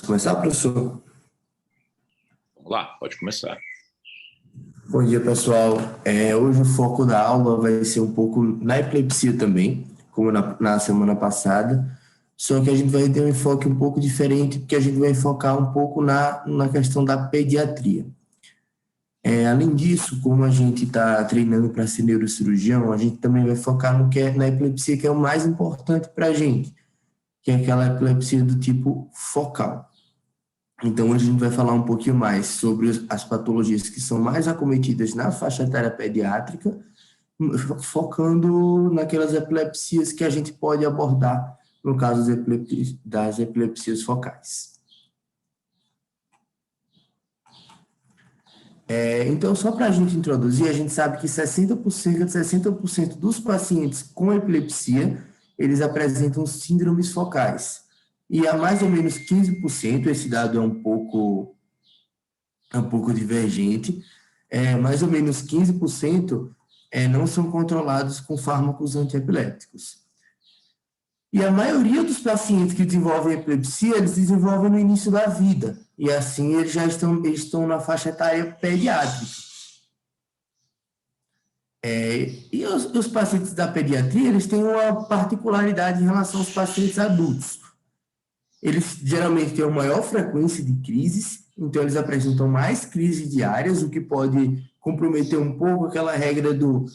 Começar, professor? Vamos lá, pode começar. Bom dia, pessoal. Hoje o foco da aula vai ser um pouco na epilepsia também, como na semana passada, só que a gente vai ter um enfoque um pouco diferente, porque a gente vai focar um pouco na questão da pediatria. Além disso, como a gente está treinando para ser neurocirurgião, a gente também vai focar no que na epilepsia, que é o mais importante para a gente, que é aquela epilepsia do tipo focal. Então, hoje a gente vai falar um pouquinho mais sobre as patologias que são mais acometidas na faixa etária pediátrica, focando naquelas epilepsias que a gente pode abordar, no caso das epilepsias focais. Então, só para a gente introduzir, a gente sabe que cerca de 60% dos pacientes com epilepsia, eles apresentam síndromes focais. E a mais ou menos 15%, esse dado é um pouco divergente, mais ou menos 15% não são controlados com fármacos antiepilépticos. E a maioria dos pacientes que desenvolvem epilepsia, eles desenvolvem no início da vida, e assim eles já estão na faixa etária pediátrica. E os pacientes da pediatria, eles têm uma particularidade em relação aos pacientes adultos. Eles geralmente têm uma maior frequência de crises, então eles apresentam mais crises diárias, o que pode comprometer um pouco aquela regra do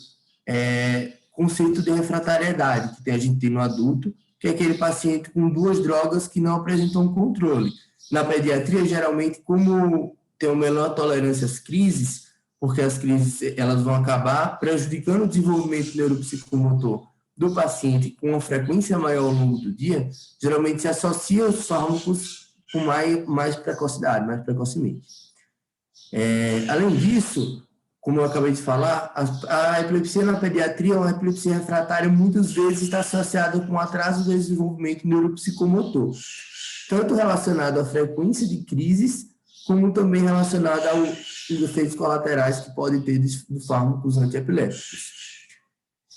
conceito de refratariedade que a gente tem no adulto, que é aquele paciente com 2 drogas que não apresentam controle. Na pediatria, geralmente, como tem uma menor tolerância às crises, porque as crises elas vão acabar prejudicando o desenvolvimento neuropsicomotor do paciente com uma frequência maior ao longo do dia, geralmente se associa os fármacos com mais precocidade, mais precocemente. Além disso, como eu acabei de falar, a epilepsia na pediatria, uma epilepsia refratária, muitas vezes está associada com atraso do desenvolvimento neuropsicomotor, tanto relacionado à frequência de crises, como também relacionado aos efeitos colaterais que podem ter de fármacos antiepilépticos.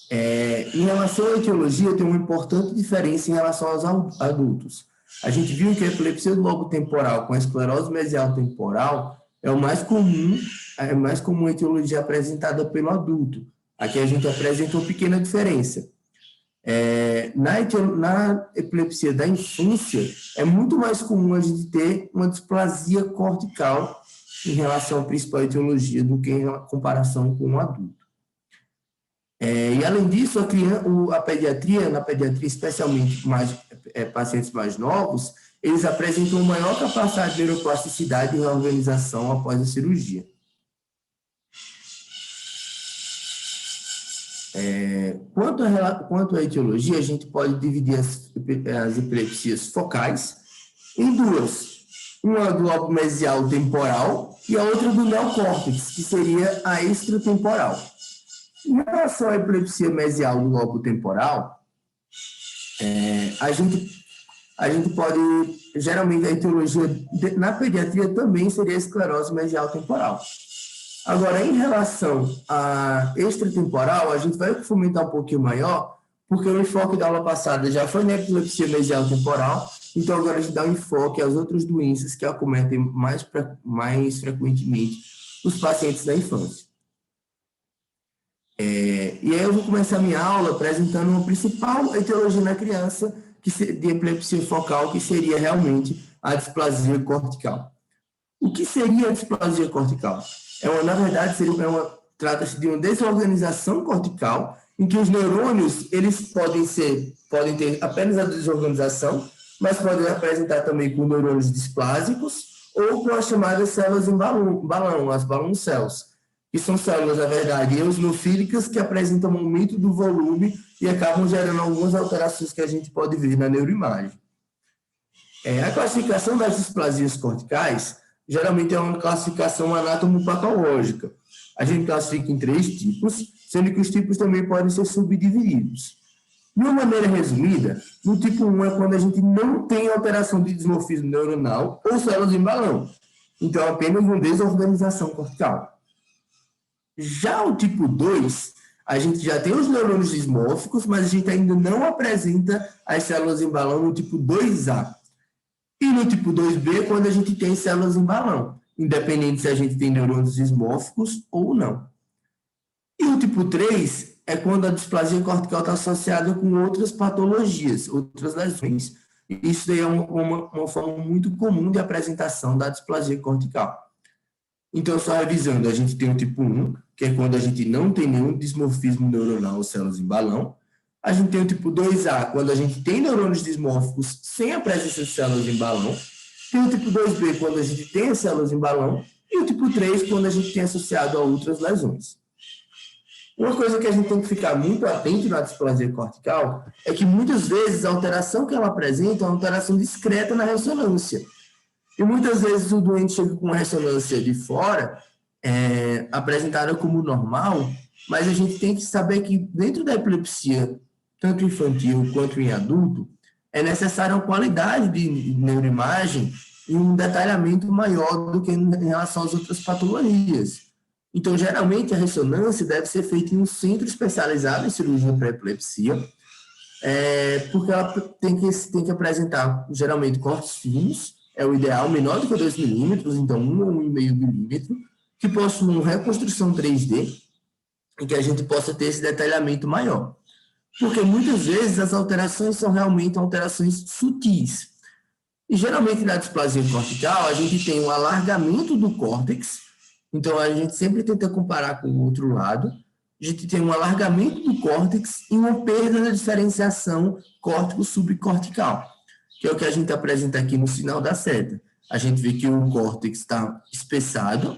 Em relação à etiologia, tem uma importante diferença em relação aos adultos. A gente viu que a epilepsia do lobo temporal com a esclerose mesial temporal é mais comum a etiologia apresentada pelo adulto. Aqui a gente apresenta uma pequena diferença. Na epilepsia da infância, é muito mais comum a gente ter uma displasia cortical em relação à principal etiologia do que em comparação com o adulto. E, além disso, na pediatria, especialmente pacientes mais novos, eles apresentam maior capacidade de neuroplasticidade e reorganização após a cirurgia. Quanto à etiologia, a gente pode dividir as epilepsias focais em 2. Uma do lobo mesial temporal e a outra do neocórtex, que seria a extratemporal. Em relação à epilepsia mesial do lobo temporal, a gente pode, geralmente a etiologia na pediatria também seria a esclerose mesial temporal. Agora, em relação à extratemporal, a gente vai fomentar um pouquinho maior, porque o enfoque da aula passada já foi na epilepsia mesial temporal, então agora a gente dá um enfoque às outras doenças que acometem mais frequentemente os pacientes da infância. E aí eu vou começar a minha aula apresentando uma principal etiologia na criança de epilepsia focal, que seria realmente a displasia cortical. O que seria a displasia cortical? Na verdade, trata-se de uma desorganização cortical, em que os neurônios eles podem ter apenas a desorganização, mas podem apresentar também com neurônios displásicos ou com as chamadas células em balão, as balloon cells, que são células, na verdade, eosinofílicas que apresentam um aumento do volume e acabam gerando algumas alterações que a gente pode ver na neuroimagem. A classificação das displasias corticais geralmente é uma classificação anatomopatológica. A gente classifica em 3 tipos, sendo que os tipos também podem ser subdivididos. De uma maneira resumida, no tipo 1 é quando a gente não tem alteração de dimorfismo neuronal ou células em balão. Então, é apenas uma desorganização cortical. Já o tipo 2, a gente já tem os neurônios dismórficos, mas a gente ainda não apresenta as células em balão no tipo 2A. E no tipo 2B, quando a gente tem células em balão, independente se a gente tem neurônios dismórficos ou não. E o tipo 3 é quando a displasia cortical está associada com outras patologias, outras lesões. Isso daí é uma forma muito comum de apresentação da displasia cortical. Então, só revisando, a gente tem o tipo 1, que é quando a gente não tem nenhum dismorfismo neuronal ou células em balão. A gente tem o tipo 2A, quando a gente tem neurônios dismórficos sem a presença de células em balão. Tem o tipo 2B, quando a gente tem as células em balão. E o tipo 3, quando a gente tem associado a outras lesões. Uma coisa que a gente tem que ficar muito atento na displasia cortical é que muitas vezes a alteração que ela apresenta é uma alteração discreta na ressonância. E muitas vezes o doente chega com uma ressonância de fora, apresentada como normal, mas a gente tem que saber que dentro da epilepsia, tanto infantil quanto em adulto, é necessária uma qualidade de neuroimagem e um detalhamento maior do que em relação às outras patologias. Então, geralmente, a ressonância deve ser feita em um centro especializado em cirurgia para epilepsia, porque ela tem que apresentar, geralmente, cortes finos, é o ideal, menor do que 2 milímetros, então 1 ou 1,5 milímetro, que possuam reconstrução 3D, e que a gente possa ter esse detalhamento maior. Porque muitas vezes as alterações são realmente alterações sutis. E geralmente na displasia cortical, a gente tem um alargamento do córtex, então a gente sempre tenta comparar com o outro lado, a gente tem um alargamento do córtex e uma perda da diferenciação córtico-subcortical, que é o que a gente apresenta aqui no sinal da seta. A gente vê que o córtex está espessado,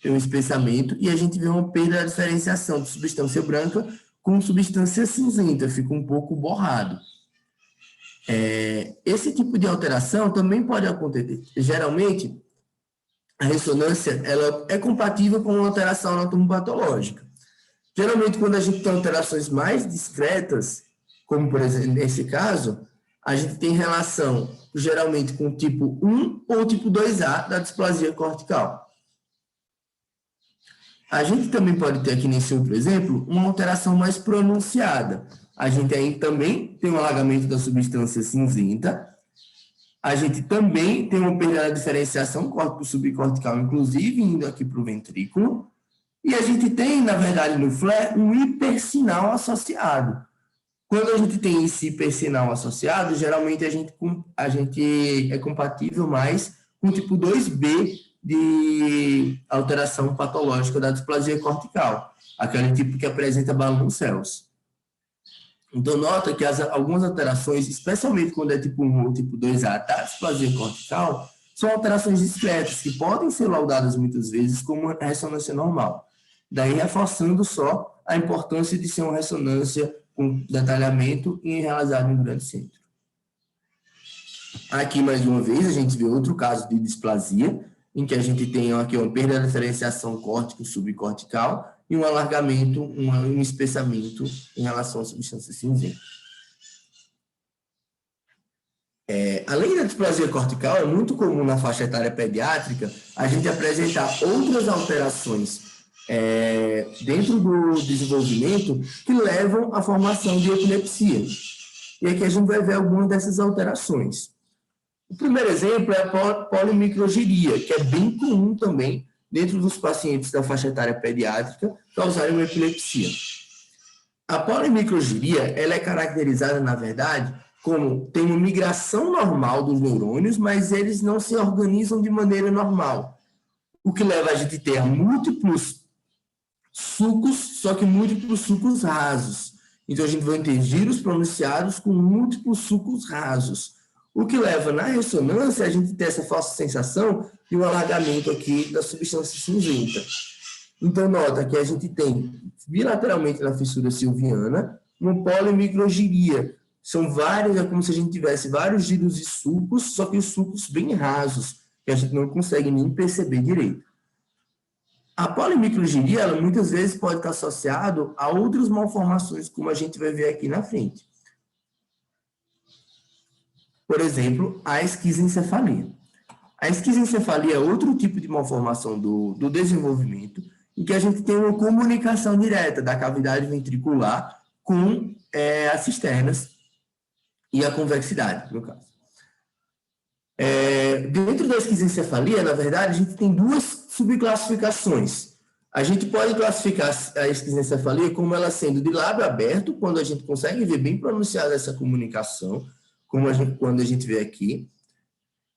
tem um espessamento, e a gente vê uma perda da diferenciação de substância branca com substância cinzenta, fica um pouco borrado. Esse tipo de alteração também pode acontecer. Geralmente, a ressonância ela é compatível com uma alteração anatomopatológica. Geralmente, quando a gente tem alterações mais discretas, como, por exemplo, nesse caso, a gente tem relação, geralmente, com o tipo 1 ou tipo 2A da displasia cortical. A gente também pode ter aqui nesse outro exemplo uma alteração mais pronunciada. A gente aí também tem um alargamento da substância cinzenta. A gente também tem uma perda da diferenciação córtico-subcortical, inclusive indo aqui para o ventrículo. E a gente tem, na verdade, no FLAIR, um hipersinal associado. Quando a gente tem esse hipersinal associado, geralmente a gente é compatível mais com o tipo 2B de alteração patológica da displasia cortical, aquele tipo que apresenta balloon cells. Então, nota que algumas alterações, especialmente quando é tipo 1 ou tipo 2A da displasia cortical, são alterações discretas, que podem ser laudadas muitas vezes como ressonância normal. Daí, reforçando só a importância de ser uma ressonância com detalhamento e realizada em um grande centro. Aqui, mais uma vez, a gente vê outro caso de displasia, em que a gente tem aqui uma perda da diferenciação córtico-subcortical e um alargamento, um espessamento em relação à substância cinzenta. Além da displasia cortical, é muito comum na faixa etária pediátrica a gente apresentar outras alterações dentro do desenvolvimento que levam à formação de epilepsia. E aqui a gente vai ver algumas dessas alterações. O primeiro exemplo é a polimicrogiria, que é bem comum também dentro dos pacientes da faixa etária pediátrica causarem uma epilepsia. A polimicrogiria, ela é caracterizada, na verdade, como tem uma migração normal dos neurônios, mas eles não se organizam de maneira normal, o que leva a gente a ter múltiplos sucos, só que múltiplos sucos rasos. Então, a gente vai ter giros pronunciados com múltiplos sucos rasos, o que leva, na ressonância, a gente ter essa falsa sensação de um alargamento aqui da substância cinzenta. Então, nota que a gente tem, bilateralmente na fissura silviana, uma polimicrogiria. São vários, é como se a gente tivesse vários giros de sucos, só que os sucos bem rasos, que a gente não consegue nem perceber direito. A polimicrogiria, ela muitas vezes pode estar associado a outras malformações, como a gente vai ver aqui na frente. Por exemplo, a esquizoencefalia. A esquizoencefalia é outro tipo de malformação do desenvolvimento, em que a gente tem uma comunicação direta da cavidade ventricular com as cisternas e a convexidade, no caso. Dentro da esquizencefalia, na verdade, a gente tem duas subclassificações. A gente pode classificar a esquizencefalia como ela sendo de lábio aberto, quando a gente consegue ver bem pronunciada essa comunicação, como quando a gente vê aqui.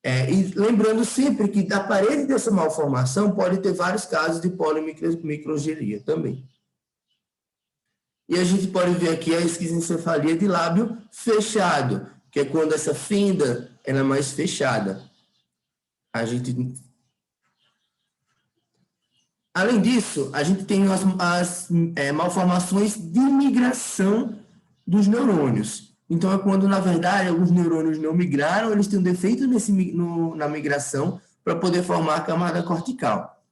E lembrando sempre que da parede dessa malformação pode ter vários casos de polimicrogelia também. E a gente pode ver aqui a esquizencefalia de lábio fechado, que é quando essa fenda ela é mais fechada. Além disso, a gente tem as malformações de migração dos neurônios. Então, é quando, na verdade, alguns neurônios não migraram, eles têm um defeito na migração para poder formar a camada cortical.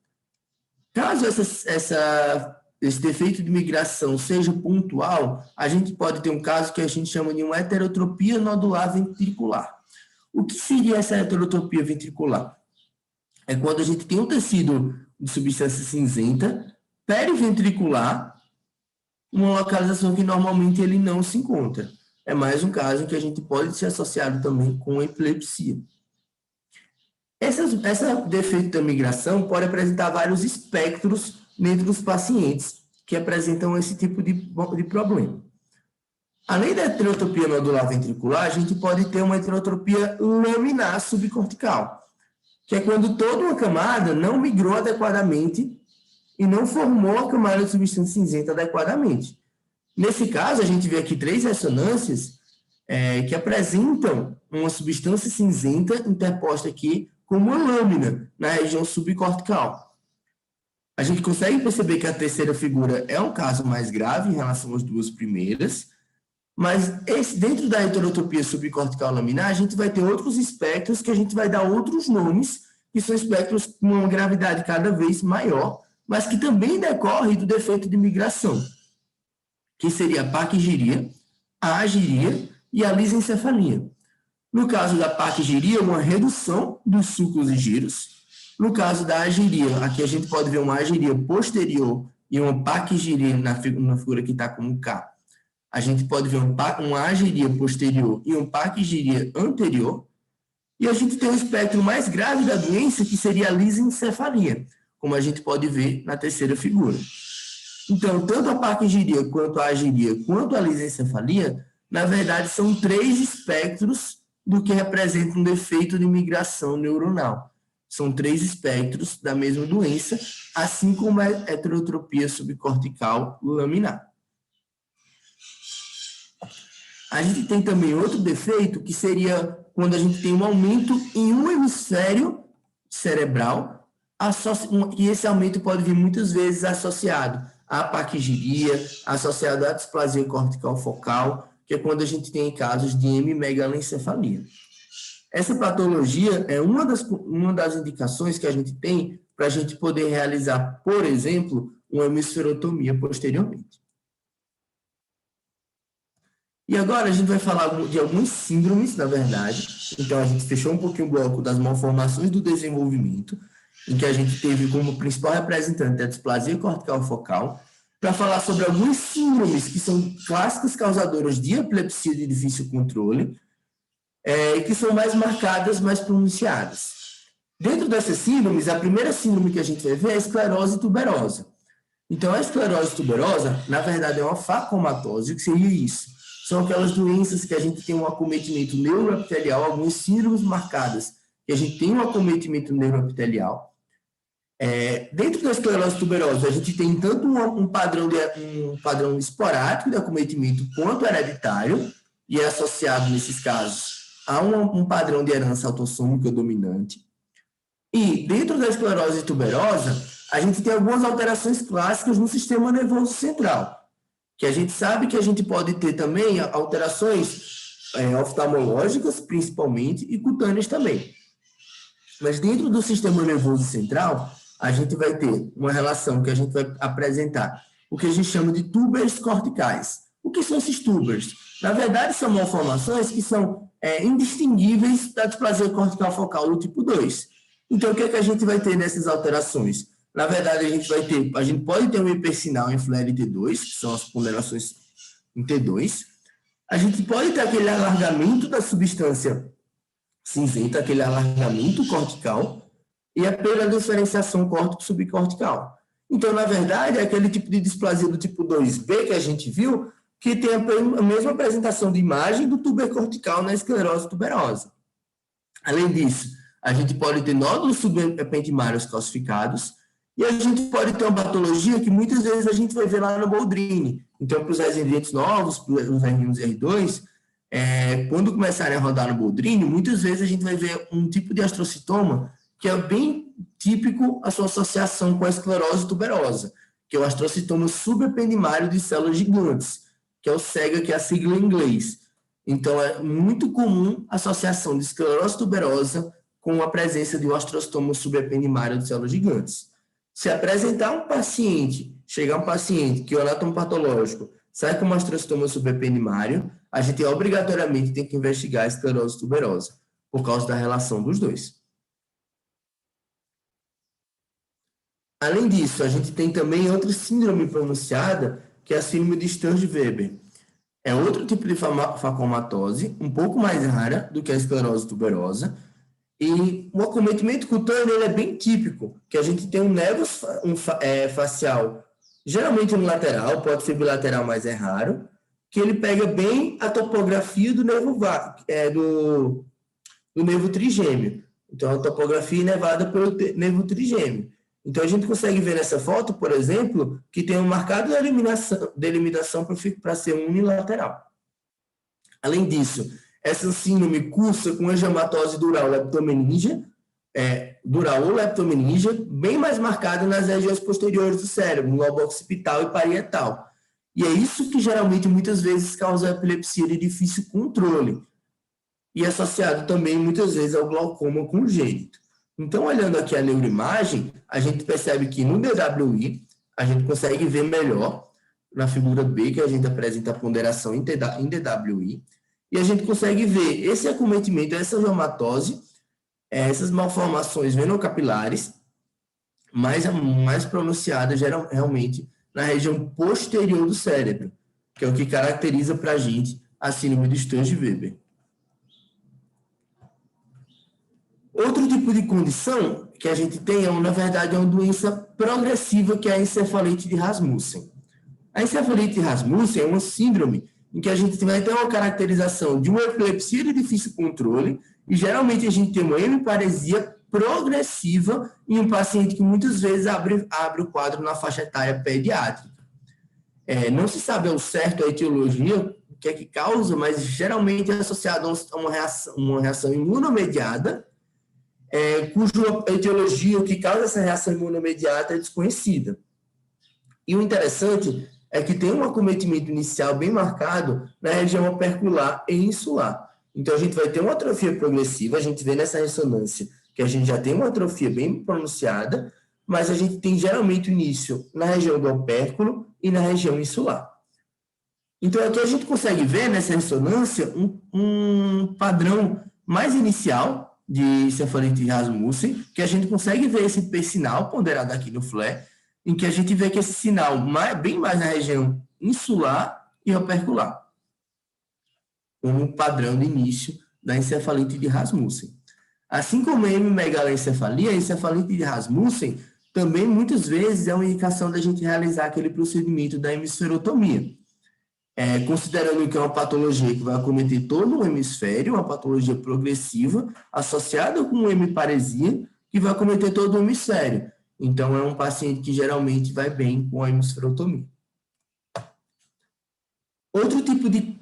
Caso esse defeito de migração seja pontual, a gente pode ter um caso que a gente chama de uma heterotropia nodular ventricular. O que seria essa heterotropia ventricular? É quando a gente tem um tecido de substância cinzenta periventricular, uma localização que normalmente ele não se encontra. É mais um caso em que a gente pode ser associado também com epilepsia. Esse defeito da migração pode apresentar vários espectros dentro dos pacientes que apresentam esse tipo de problema. Além da heterotropia nodular ventricular, a gente pode ter uma heterotropia laminar subcortical, que é quando toda uma camada não migrou adequadamente e não formou a camada de substância cinzenta adequadamente. Nesse caso, a gente vê aqui 3 ressonâncias que apresentam uma substância cinzenta interposta aqui como uma lâmina na região subcortical. A gente consegue perceber que a terceira figura é um caso mais grave em relação às duas primeiras, mas dentro da heterotropia subcortical laminar, a gente vai ter outros espectros que a gente vai dar outros nomes, que são espectros com uma gravidade cada vez maior, mas que também decorrem do defeito de migração, que seria a paquigiria, a agiria e a lisencefalia. No caso da paquigiria, uma redução dos sulcos e giros. No caso da agiria, aqui a gente pode ver uma agiria posterior e uma paquigiria na figura que está como K. A gente pode ver uma agiria posterior e uma paquigiria anterior. E a gente tem um espectro mais grave da doença, que seria a lisencefalia, como a gente pode ver na terceira figura. Então, tanto a paquigiria, quanto a agiria, quanto a lisencefalia, na verdade, são 3 espectros do que representa um defeito de migração neuronal. São 3 espectros da mesma doença, assim como a heterotropia subcortical laminar. A gente tem também outro defeito, que seria quando a gente tem um aumento em um hemisfério cerebral, e esse aumento pode vir muitas vezes associado à paquigiria, associado à displasia cortical focal, que é quando a gente tem casos de hemimegalencefalia. Essa patologia é uma das indicações que a gente tem para a gente poder realizar, por exemplo, uma hemisferotomia posteriormente. E agora a gente vai falar de algumas síndromes, na verdade. Então, a gente fechou um pouquinho o bloco das malformações do desenvolvimento, em que a gente teve como principal representante a displasia cortical focal, para falar sobre algumas síndromes que são clássicas causadoras de epilepsia de difícil controle, e que são mais marcadas, mais pronunciadas. Dentro dessas síndromes, a primeira síndrome que a gente vai ver é a esclerose tuberosa. Então, a esclerose tuberosa, na verdade, é uma facomatose. O que seria isso? São aquelas doenças que a gente tem um acometimento neuroepitelial, algumas síndromes marcadas, que a gente tem um acometimento neuroepitelial. Dentro da esclerose tuberosa, a gente tem tanto um padrão esporádico de acometimento quanto hereditário, e é associado, nesses casos, a um padrão de herança autossômica dominante. E, dentro da esclerose tuberosa, a gente tem algumas alterações clássicas no sistema nervoso central, que a gente sabe que a gente pode ter também alterações oftalmológicas, principalmente, e cutâneas também. Mas dentro do sistema nervoso central, a gente vai ter uma relação que a gente vai apresentar, o que a gente chama de tubers corticais. O que são esses tubers? Na verdade, são malformações que são indistinguíveis da displasia cortical focal do tipo 2. Então, o que é que a gente vai ter nessas alterações? Na verdade, a gente pode ter um hipersinal em flare T2, que são as ponderações em T2. A gente pode ter aquele alargamento da substância cinzenta, aquele alargamento cortical, e a pela diferenciação córtico-subcortical. Então, na verdade, é aquele tipo de displasia do tipo 2B que a gente viu, que tem a mesma apresentação de imagem do tuber cortical na esclerose tuberosa. Além disso, a gente pode ter nódulos subependimários calcificados, e a gente pode ter uma patologia que muitas vezes a gente vai ver lá no Boldrini. Então, para os resilientes novos, para os R1 e R2, quando começarem a rodar no Boldrini, muitas vezes a gente vai ver um tipo de astrocitoma que é bem típico a sua associação com a esclerose tuberosa, que é o astrocitoma subependimário de células gigantes, que é o SEGA, que é a sigla em inglês. Então, é muito comum a associação de esclerose tuberosa com a presença de um astrocitoma subependimário de células gigantes. Se apresentar um paciente, chegar um paciente que o anatomo patológico sai com um astrocitoma subependimário, a gente obrigatoriamente tem que investigar a esclerose tuberosa, por causa da relação dos dois. Além disso, a gente tem também outra síndrome pronunciada, que é a síndrome de Sturge-Weber. É outro tipo de facomatose, um pouco mais rara do que a esclerose tuberosa, e o acometimento cutâneo ele é bem típico, que a gente tem um nervo facial, geralmente no lateral, pode ser bilateral, mas é raro, que ele pega bem a topografia do nervo, do nervo trigêmeo. Então, a topografia inervada pelo nervo trigêmeo. Então, a gente consegue ver nessa foto, por exemplo, que tem um marcado delimitação para ser unilateral. Além disso, essa síndrome cursa com angiomatose dural leptomeníngea, dural ou leptomeníngea, bem mais marcada nas regiões posteriores do cérebro, no lobo occipital e parietal. E é isso que geralmente, muitas vezes, causa epilepsia de difícil controle. E associado também, muitas vezes, ao glaucoma congênito. Então, olhando aqui a neuroimagem, a gente percebe que no DWI, a gente consegue ver melhor, na figura B, que a gente apresenta a ponderação em DWI, e a gente consegue ver esse acometimento, essa angiomatose, essas malformações venocapilares, mais pronunciadas realmente na região posterior do cérebro, que é o que caracteriza para a gente a síndrome de Sturge-Weber. Outro tipo de condição que a gente tem, na verdade, é uma doença progressiva, que é a encefalite de Rasmussen. A encefalite de Rasmussen é uma síndrome em que a gente vai ter uma caracterização de uma epilepsia de difícil controle, e geralmente a gente tem uma hemiparesia progressiva em um paciente que muitas vezes abre o quadro na faixa etária pediátrica. Não se sabe ao certo a etiologia, o que é que causa, mas geralmente é associado a uma reação imunomediada, cuja etiologia, o que causa essa reação imunomediata, é desconhecida. E o interessante é que tem um acometimento inicial bem marcado na região opercular e insular. Então, a gente vai ter uma atrofia progressiva, a gente vê nessa ressonância que a gente já tem uma atrofia bem pronunciada, mas a gente tem geralmente o início na região do opérculo e na região insular. Então, aqui a gente consegue ver nessa ressonância um padrão mais inicial de encefalite de Rasmussen, que a gente consegue ver esse P-sinal ponderado aqui no FLAIR, em que a gente vê que esse sinal bem mais na região insular e opercular, como padrão de início da encefalite de Rasmussen. Assim como a hemimegalencefalia, a encefalite de Rasmussen também muitas vezes é uma indicação da gente realizar aquele procedimento da hemisferotomia. Considerando que é uma patologia que vai acometer todo o hemisfério, uma patologia progressiva, associada com uma hemiparesia, que vai acometer todo o hemisfério. Então, é um paciente que geralmente vai bem com a hemisferotomia. Outro tipo de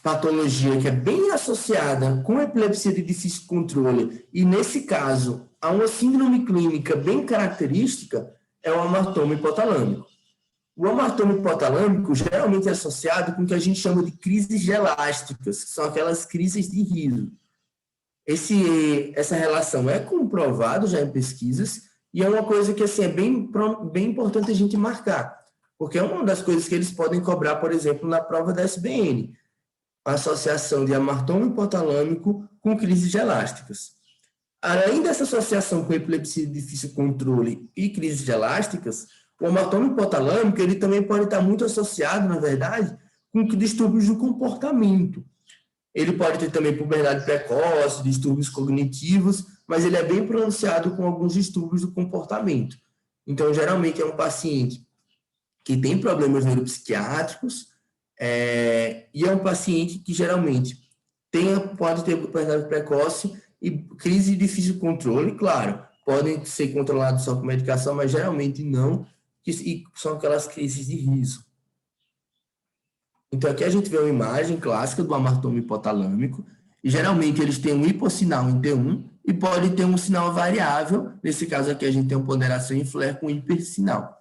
patologia que é bem associada com epilepsia de difícil controle, e nesse caso, a uma síndrome clínica bem característica, é o amartoma hipotalâmico. O amartoma hipotalâmico geralmente é associado com o que a gente chama de crises gelásticas, que são aquelas crises de riso. Essa relação é comprovada já em pesquisas, e é uma coisa que assim, é bem importante a gente marcar, porque é uma das coisas que eles podem cobrar, por exemplo, na prova da SBN, a associação de amartoma hipotalâmico com crises gelásticas. Além dessa associação com epilepsia de difícil controle e crises gelásticas, o amartoma hipotalâmico ele também pode estar muito associado, na verdade, com distúrbios do comportamento. Ele pode ter também puberdade precoce, distúrbios cognitivos, mas ele é bem pronunciado com alguns distúrbios do comportamento. Então, geralmente, é um paciente que tem problemas neuropsiquiátricos e é um paciente que, geralmente, pode ter puberdade precoce e crise de difícil controle, claro, podem ser controlados só com medicação, mas geralmente não, e são aquelas crises de riso. Então, aqui a gente vê uma imagem clássica do amartoma hipotalâmico, e geralmente eles têm um hipossinal em T1 e pode ter um sinal variável, nesse caso aqui a gente tem uma ponderação em flare com hipersinal.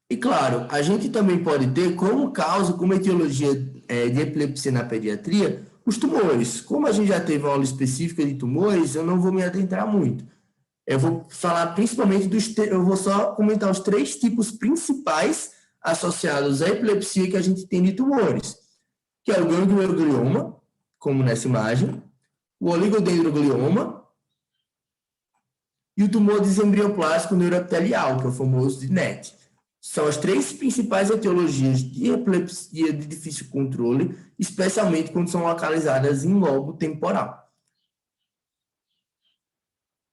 E claro, a gente também pode ter como causa, como etiologia de epilepsia na pediatria, os tumores. Como a gente já teve uma aula específica de tumores, eu não vou me adentrar muito. Eu vou falar principalmente eu vou só comentar os 3 tipos principais associados à epilepsia que a gente tem de tumores, que é o ganglioglioma, como nessa imagem, o oligodendroglioma e o tumor desembrioplástico neuroepitelial, que é o famoso de NET. São as 3 principais etiologias de epilepsia de difícil controle, especialmente quando são localizadas em lobo temporal.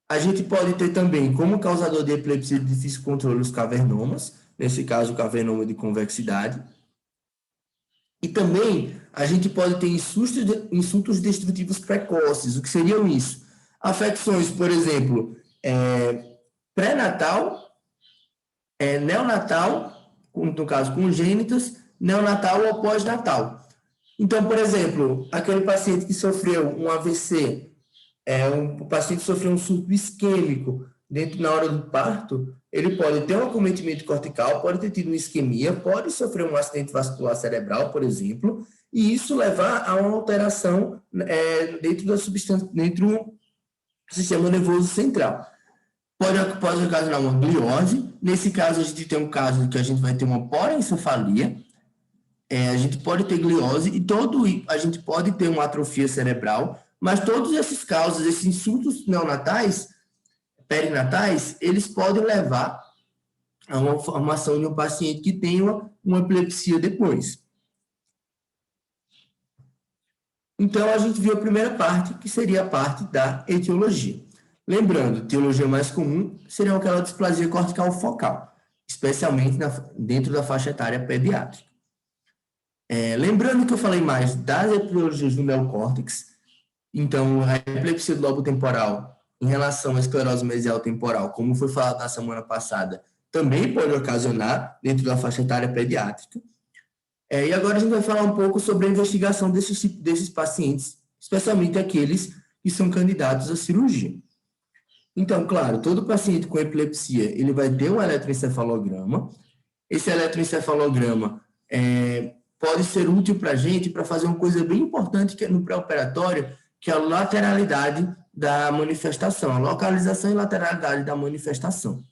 A gente pode ter também como causador de epilepsia de difícil controle os cavernomas, nesse caso o cavernoma de convexidade. E também a gente pode ter insultos destrutivos precoces. O que seriam isso? Afecções, por exemplo, pré-natal, neonatal, no caso congênitas, neonatal ou pós-natal. Então, por exemplo, aquele paciente que sofreu um AVC, o paciente sofreu um surto isquêmico na hora do parto, ele pode ter um acometimento cortical, pode ter tido uma isquemia, pode sofrer um acidente vascular cerebral, por exemplo, e isso levar a uma alteração dentro da substância, dentro do sistema nervoso central. Pode ocasionar uma gliose. Nesse caso, a gente tem um caso que a gente vai ter uma porencefalia, a gente pode ter gliose e a gente pode ter uma atrofia cerebral, mas todos esses casos, esses insultos neonatais, perinatais, eles podem levar a uma formação de um paciente que tenha uma epilepsia depois. Então, a gente viu a primeira parte, que seria a parte da etiologia. Lembrando, a etiologia mais comum seria aquela displasia cortical focal, especialmente dentro da faixa etária pediátrica. Lembrando que eu falei mais das etiologias do neocórtex, então, a epilepsia do lobo temporal em relação à esclerose mesial temporal, como foi falado na semana passada, também pode ocasionar dentro da faixa etária pediátrica. E agora a gente vai falar um pouco sobre a investigação desses pacientes, especialmente aqueles que são candidatos à cirurgia. Então, claro, todo paciente com epilepsia, ele vai ter um eletroencefalograma. Esse eletroencefalograma pode ser útil para a gente para fazer uma coisa bem importante que é no pré-operatório, que é a lateralidade da manifestação, a localização e lateralidade da manifestação.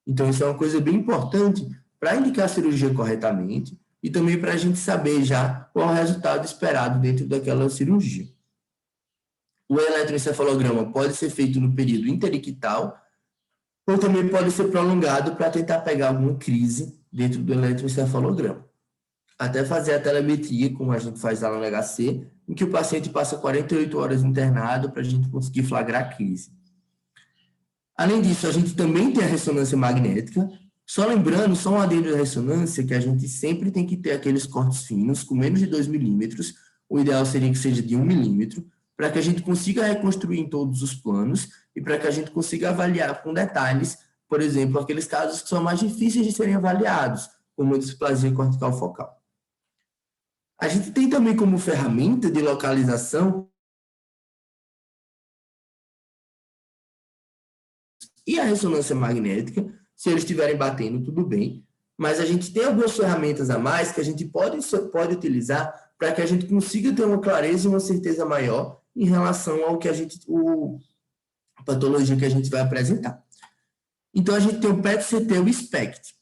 Então, isso é uma coisa bem importante para indicar a cirurgia corretamente e também para a gente saber já qual é o resultado esperado dentro daquela cirurgia. O eletroencefalograma pode ser feito no período interictal ou também pode ser prolongado para tentar pegar alguma crise dentro do eletroencefalograma. Até fazer a telemetria, como a gente faz lá no HC, em que o paciente passa 48 horas internado para a gente conseguir flagrar a crise. Além disso, a gente também tem a ressonância magnética. Só lembrando, só um adendo da ressonância, que a gente sempre tem que ter aqueles cortes finos, com menos de 2 milímetros, o ideal seria que seja de 1 milímetro, para que a gente consiga reconstruir em todos os planos e para que a gente consiga avaliar com detalhes, por exemplo, aqueles casos que são mais difíceis de serem avaliados, como a displasia cortical focal. A gente tem também como ferramenta de localização e a ressonância magnética. Se eles estiverem batendo, tudo bem, mas a gente tem algumas ferramentas a mais que a gente pode utilizar para que a gente consiga ter uma clareza e uma certeza maior em relação ao que a patologia que a gente vai apresentar. Então, a gente tem o PET-CT e o SPECT.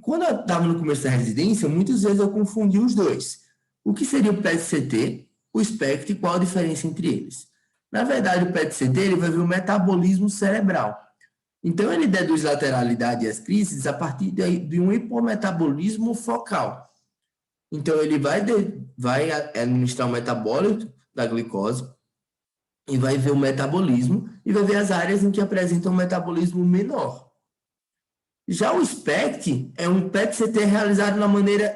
Quando eu estava no começo da residência, muitas vezes eu confundi os dois. O que seria o PET-CT, o SPECT e qual a diferença entre eles? Na verdade, o PET-CT ele vai ver o metabolismo cerebral. Então, ele deduz lateralidade e as crises a partir de um hipometabolismo focal. Então, ele vai administrar o metabólito da glicose e vai ver o metabolismo e vai ver as áreas em que apresentam um metabolismo menor. Já o SPECT é um PET-CT realizado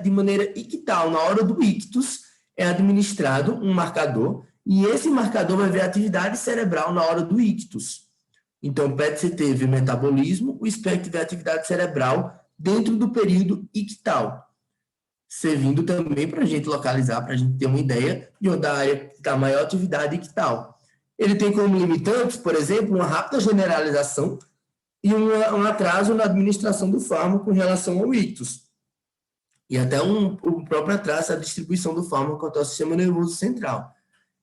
de maneira ictal. Na hora do ictus, é administrado um marcador e esse marcador vai ver a atividade cerebral na hora do ictus. Então, o PET-CT vê metabolismo, o SPECT vê atividade cerebral dentro do período ictal, servindo também para a gente localizar, para a gente ter uma ideia de onde a área da maior atividade ictal. Ele tem como limitantes, por exemplo, uma rápida generalização e um atraso na administração do fármaco em relação ao ictus. E até o próprio atraso à distribuição do fármaco até o sistema nervoso central.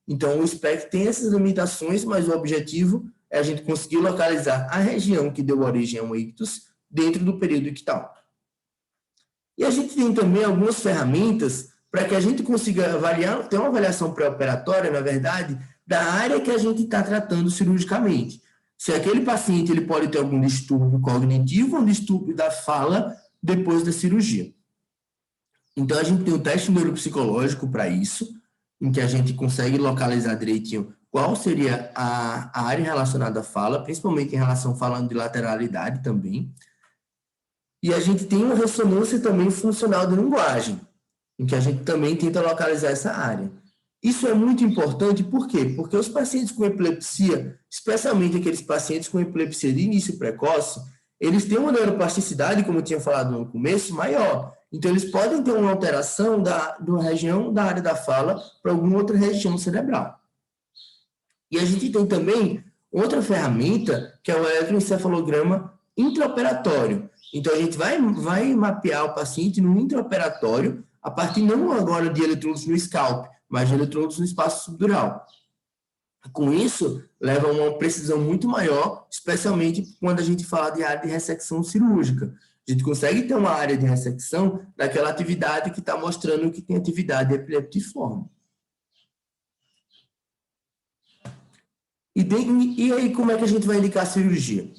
Então, o SPECT tem essas limitações, mas o objetivo é a gente conseguir localizar a região que deu origem ao ictus dentro do período ictal. E a gente tem também algumas ferramentas para que a gente consiga avaliar, ter uma avaliação pré-operatória, na verdade, da área que a gente está tratando cirurgicamente. Se aquele paciente ele pode ter algum distúrbio cognitivo ou um distúrbio da fala depois da cirurgia. Então, a gente tem um teste neuropsicológico para isso, em que a gente consegue localizar direitinho qual seria a área relacionada à fala, principalmente em relação falando de lateralidade também. E a gente tem uma ressonância também funcional de linguagem, em que a gente também tenta localizar essa área. Isso é muito importante, por quê? Porque os pacientes com epilepsia, especialmente aqueles pacientes com epilepsia de início precoce, eles têm uma neuroplasticidade, como eu tinha falado no começo, maior. Então, eles podem ter uma alteração da região da área da fala para alguma outra região cerebral. E a gente tem também outra ferramenta, que é o eletroencefalograma intraoperatório. Então, a gente vai mapear o paciente no intraoperatório, a partir não agora de eletrodos no scalp, mas de eletrodos no espaço subdural. Com isso, leva a uma precisão muito maior, especialmente quando a gente fala de área de ressecção cirúrgica. A gente consegue ter uma área de ressecção daquela atividade que está mostrando que tem atividade epileptiforme. E aí, como é que a gente vai indicar a cirurgia?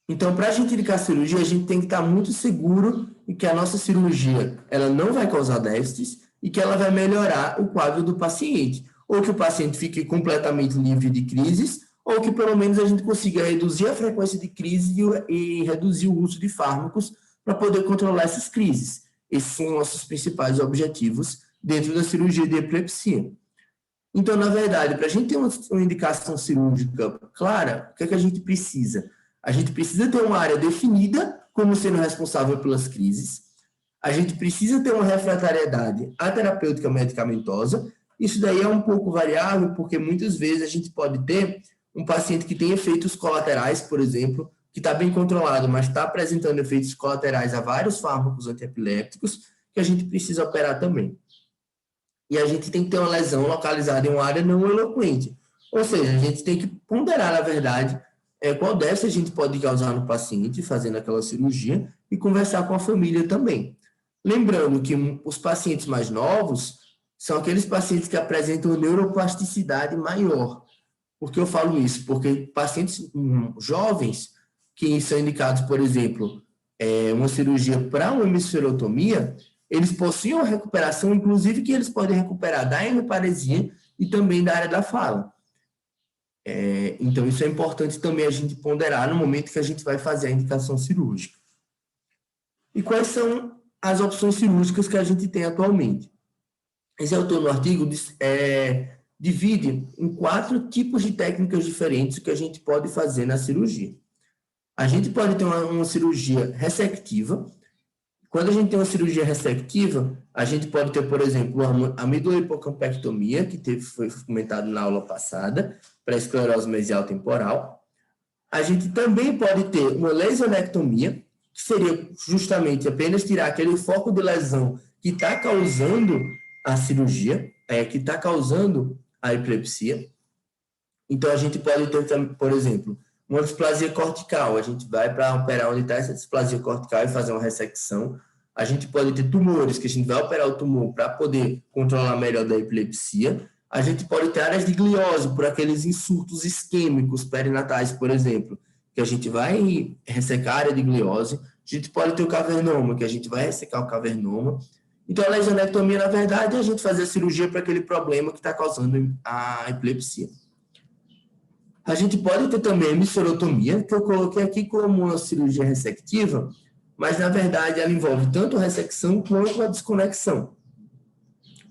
Então, para a gente indicar a cirurgia, a gente tem que estar muito seguro de que a nossa cirurgia ela não vai causar déficits e que ela vai melhorar o quadro do paciente. Ou que o paciente fique completamente livre de crises, ou que pelo menos a gente consiga reduzir a frequência de crise e reduzir o uso de fármacos para poder controlar essas crises. Esses são nossos principais objetivos dentro da cirurgia de epilepsia. Então, na verdade, para a gente ter uma indicação cirúrgica clara, o que é que a gente precisa? A gente precisa ter uma área definida como sendo responsável pelas crises. A gente precisa ter uma refratariedade à terapêutica medicamentosa. Isso daí é um pouco variável, porque muitas vezes a gente pode ter um paciente que tem efeitos colaterais, por exemplo, que está bem controlado, mas está apresentando efeitos colaterais a vários fármacos antiepilépticos, que a gente precisa operar também. E a gente tem que ter uma lesão localizada em uma área não eloquente. Ou seja, a gente tem que ponderar, na verdade, qual déficit a gente pode causar no paciente fazendo aquela cirurgia e conversar com a família também. Lembrando que os pacientes mais novos são aqueles pacientes que apresentam neuroplasticidade maior. Por que eu falo isso? Porque pacientes jovens que são indicados, por exemplo, uma cirurgia para uma hemisferotomia, eles possuem uma recuperação, inclusive que eles podem recuperar da hemiparesia e também da área da fala. Então, isso é importante também a gente ponderar no momento que a gente vai fazer a indicação cirúrgica. E quais são as opções cirúrgicas que a gente tem atualmente? Esse autor no artigo divide em 4 tipos de técnicas diferentes que a gente pode fazer na cirurgia. A gente pode ter uma cirurgia ressectiva. Quando a gente tem uma cirurgia ressectiva, a gente pode ter, por exemplo, a amidohipocampectomia, que foi comentado na aula passada, para a esclerose mesial temporal. A gente também pode ter uma lesionectomia, que seria justamente apenas tirar aquele foco de lesão que está causando a cirurgia, que está causando a epilepsia. Então, a gente pode ter, por exemplo, uma displasia cortical. A gente vai para operar onde está essa displasia cortical e fazer uma ressecção. A gente pode ter tumores, que a gente vai operar o tumor para poder controlar melhor da epilepsia. A gente pode ter áreas de gliose, por aqueles insultos isquêmicos perinatais, por exemplo, que a gente vai ressecar a área de gliose. A gente pode ter o cavernoma, que a gente vai ressecar o cavernoma. Então, a lesionectomia, na verdade, é a gente fazer a cirurgia para aquele problema que está causando a epilepsia. A gente pode ter também a emisserotomia, que eu coloquei aqui como uma cirurgia ressectiva, mas, na verdade, ela envolve tanto a ressecção quanto a desconexão.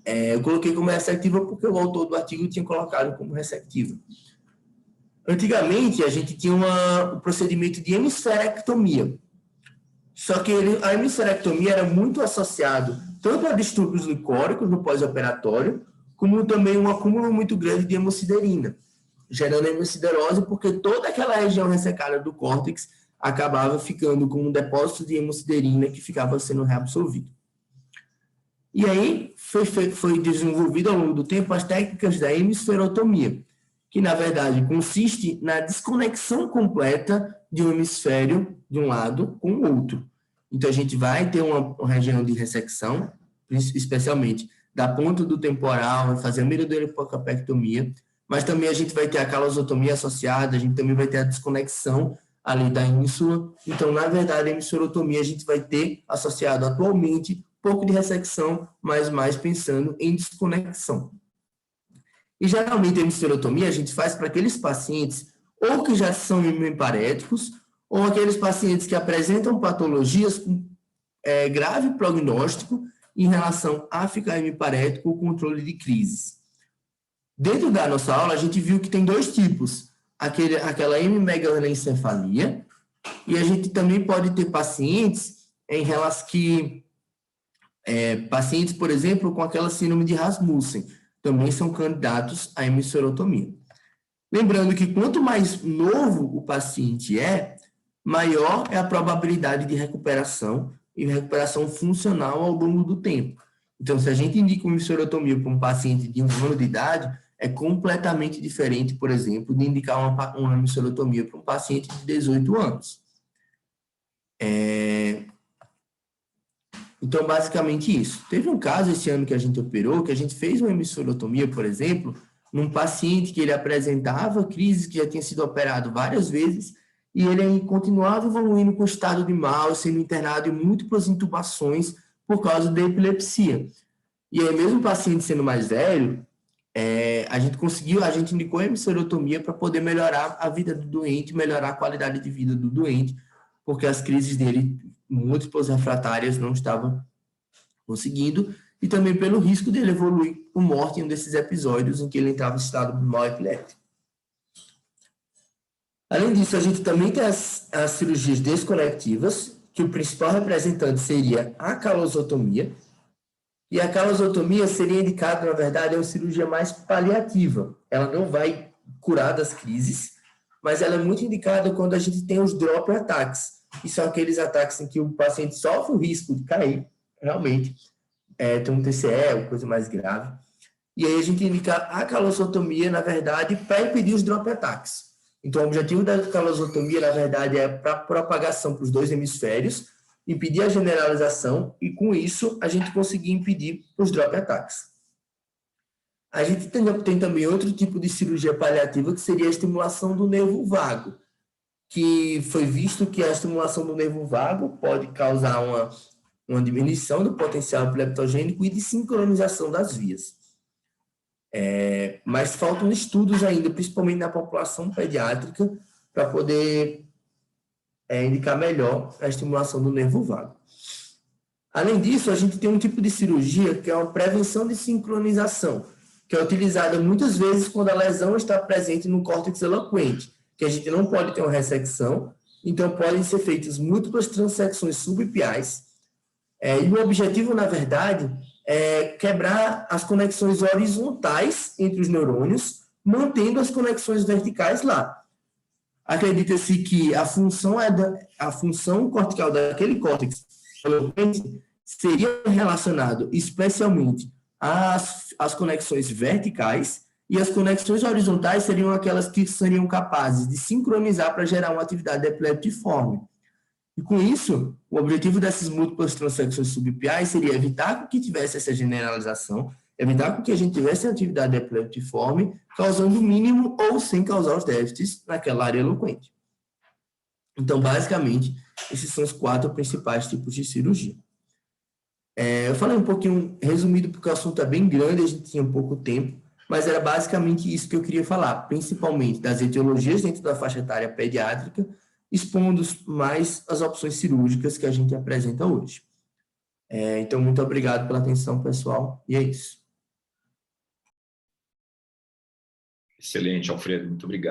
Eu coloquei como ressectiva porque o autor do artigo tinha colocado como ressectiva. Antigamente, a gente tinha o procedimento de hemisferectomia. Só que a hemisferectomia era muito associado tanto a distúrbios glicóricos no pós-operatório, como também um acúmulo muito grande de hemosiderina, gerando hemosiderose, porque toda aquela região ressecada do córtex acabava ficando com um depósito de hemosiderina que ficava sendo reabsorvido. E aí foi desenvolvido ao longo do tempo as técnicas da hemisferotomia, que na verdade consiste na desconexão completa de um hemisfério de um lado com o outro. Então a gente vai ter uma região de ressecção, especialmente da ponta do temporal, vai fazer a merodoelipocapectomia, mas também a gente vai ter a calosotomia associada, a gente também vai ter a desconexão ali da ínsula. Então, na verdade, a hemisferotomia a gente vai ter associado atualmente pouco de ressecção, mas mais pensando em desconexão. E geralmente a hemisferotomia a gente faz para aqueles pacientes ou que já são hemiparéticos ou aqueles pacientes que apresentam patologias com grave prognóstico em relação a ficar hemiparético ou controle de crises. Dentro da nossa aula, a gente viu que tem dois tipos, aquela hemimegalencefalia, e a gente também pode ter pacientes em relação que pacientes, por exemplo, com aquela síndrome de Rasmussen, também são candidatos à hemisferotomia. Lembrando que quanto mais novo o paciente maior é a probabilidade de recuperação e recuperação funcional ao longo do tempo. Então, se a gente indica uma hemisferotomia para um paciente de 1 ano de idade, é completamente diferente, por exemplo, de indicar uma hemisferotomia para um paciente de 18 anos. Então, basicamente isso. Teve um caso esse ano que a gente operou, que a gente fez uma hemisferotomia, por exemplo, num paciente que ele apresentava crises, que já tinha sido operado várias vezes, e ele continuava evoluindo com estado de mal, sendo internado em múltiplas intubações por causa da epilepsia. E aí, mesmo o paciente sendo mais velho, a gente indicou a hemisferotomia para poder melhorar a vida do doente, melhorar a qualidade de vida do doente, porque as crises dele, múltiplas refratárias, não estavam conseguindo, e também pelo risco dele evoluir com morte em um desses episódios em que ele entrava em estado de mal epilético. Além disso, a gente também tem as cirurgias desconectivas, que o principal representante seria a calosotomia, e a calosotomia seria indicada, na verdade, é uma cirurgia mais paliativa. Ela não vai curar das crises, mas ela é muito indicada quando a gente tem os drop attacks, que são aqueles ataques em que o paciente sofre o risco de cair, realmente, tem um TCE, uma coisa mais grave. E aí a gente indica a calosotomia, na verdade, para impedir os drop attacks. Então, o objetivo da calosotomia, na verdade, é para propagação para os dois hemisférios, impedir a generalização e, com isso, a gente conseguir impedir os drop attacks. A gente tem também outro tipo de cirurgia paliativa, que seria a estimulação do nervo vago, que foi visto que a estimulação do nervo vago pode causar uma diminuição do potencial epileptogênico e de sincronização das vias. Mas faltam estudos ainda, principalmente na população pediátrica, para poder indicar melhor a estimulação do nervo vago. Além disso, a gente tem um tipo de cirurgia que é uma prevenção de sincronização, que é utilizada muitas vezes quando a lesão está presente no córtex eloquente, que a gente não pode ter uma ressecção, então podem ser feitas múltiplas transecções subipiais, e o objetivo, na verdade, é quebrar as conexões horizontais entre os neurônios, mantendo as conexões verticais lá. Acredita-se que a função cortical daquele córtex seria relacionado especialmente às conexões verticais, e as conexões horizontais seriam aquelas que seriam capazes de sincronizar para gerar uma atividade epileptiforme. E com isso, o objetivo dessas múltiplas transecções subipiais seria evitar que tivesse essa generalização, evitar que a gente tivesse atividade epileptiforme, causando o mínimo ou sem causar os déficits naquela área eloquente. Então, basicamente, esses são os 4 principais tipos de cirurgia. Eu falei um pouquinho resumido porque o assunto é bem grande, a gente tinha pouco tempo, mas era basicamente isso que eu queria falar, principalmente das etiologias dentro da faixa etária pediátrica, expondo mais as opções cirúrgicas que a gente apresenta hoje. Então, muito obrigado pela atenção, pessoal, e é isso. Excelente, Alfredo, muito obrigado.